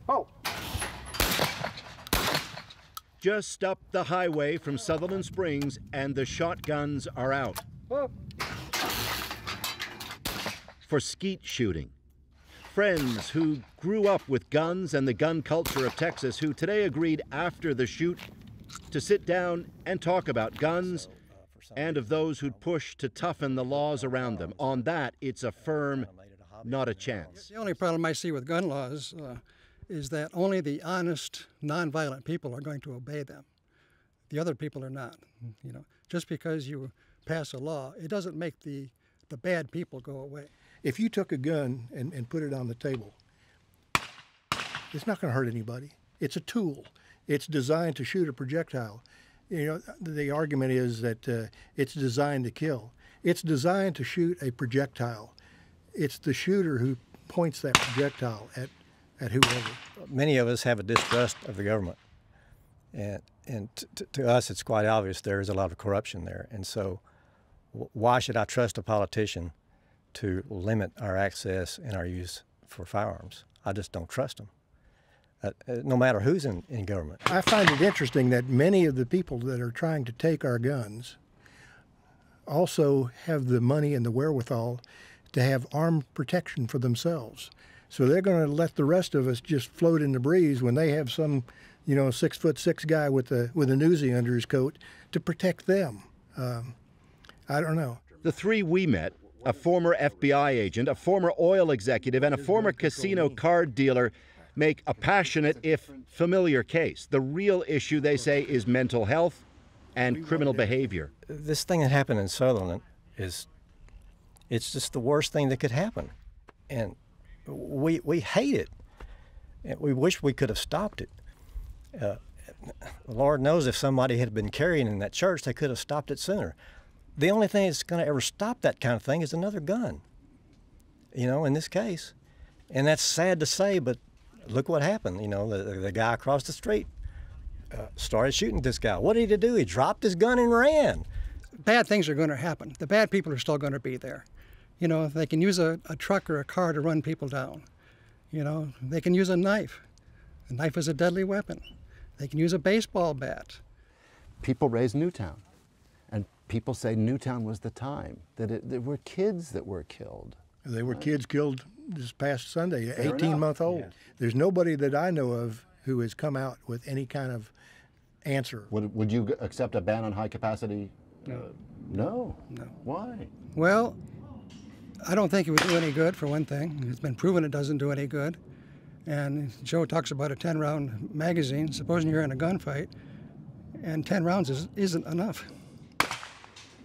Oh. Just up the highway from Sutherland Springs, and the shotguns are out. Oh. For skeet shooting. Friends who grew up with guns and the gun culture of Texas, who today agreed after the shoot to sit down and talk about guns and of those who'd push to toughen the laws around them. On that, it's a firm, not a chance. The only problem I see with gun laws is that only the honest, nonviolent people are going to obey them. The other people are not. You know, just because you pass a law, it doesn't make the bad people go away. If you took a gun and put it on the table, it's not going to hurt anybody. It's a tool. It's designed to shoot a projectile. You know, the argument is that it's designed to kill. It's designed to shoot a projectile. It's the shooter who points that projectile at whoever. Many of us have a distrust of the government. And to us, it's quite obvious there is a lot of corruption there. And so why should I trust a politician to limit our access and our use for firearms? I just don't trust them, no matter who's in government. I find it interesting that many of the people that are trying to take our guns also have the money and the wherewithal to have armed protection for themselves. So they're going to let the rest of us just float in the breeze when they have some, you know, 6'6" guy with a Uzi under his coat to protect them. I don't know. The three we met, a former FBI agent, a former oil executive, and a former casino card dealer, make a passionate, if familiar case. The real issue, they say, is mental health and criminal behavior. This thing that happened in Sutherland it's just the worst thing that could happen. And we hate it. And we wish we could have stopped it. Lord knows if somebody had been carrying in that church, they could have stopped it sooner. The only thing that's going to ever stop that kind of thing is another gun, you know, in this case. And that's sad to say, but look what happened. You know, the guy across the street started shooting this guy. What did he do? He dropped his gun and ran. Bad things are going to happen. The bad people are still going to be there. You know, they can use a truck or a car to run people down. You know, they can use a knife. A knife is a deadly weapon. They can use a baseball bat. People raise Newtown. And people say Newtown was the time, that there were kids that were killed. They were kids killed this past Sunday, 18-month-old. Yeah. There's nobody that I know of who has come out with any kind of answer. Would you accept a ban on high capacity? No. No? No. Why? Well, I don't think it would do any good, for one thing. It's been proven it doesn't do any good. And Joe talks about a 10-round magazine. Supposing you're in a gunfight, and 10 rounds isn't enough.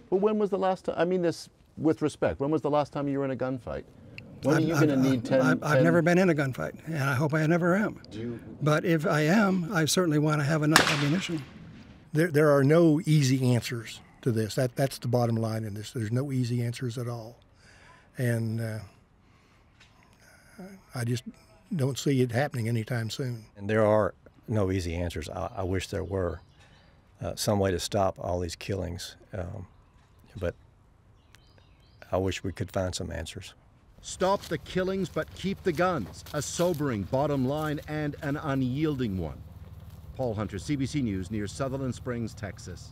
Well, when was the last time, I mean this with respect, when was the last time you were in a gunfight? When are you going to need 10? I've never been in a gunfight, and I hope I never am. But if I am, I certainly want to have enough ammunition. There are no easy answers to this. That's the bottom line in this. There's no easy answers at all. And I just don't see it happening anytime soon. And there are no easy answers. I wish there were some way to stop all these killings. But I wish we could find some answers. Stop the killings, but keep the guns. A sobering bottom line and an unyielding one. Paul Hunter, CBC News, near Sutherland Springs, Texas.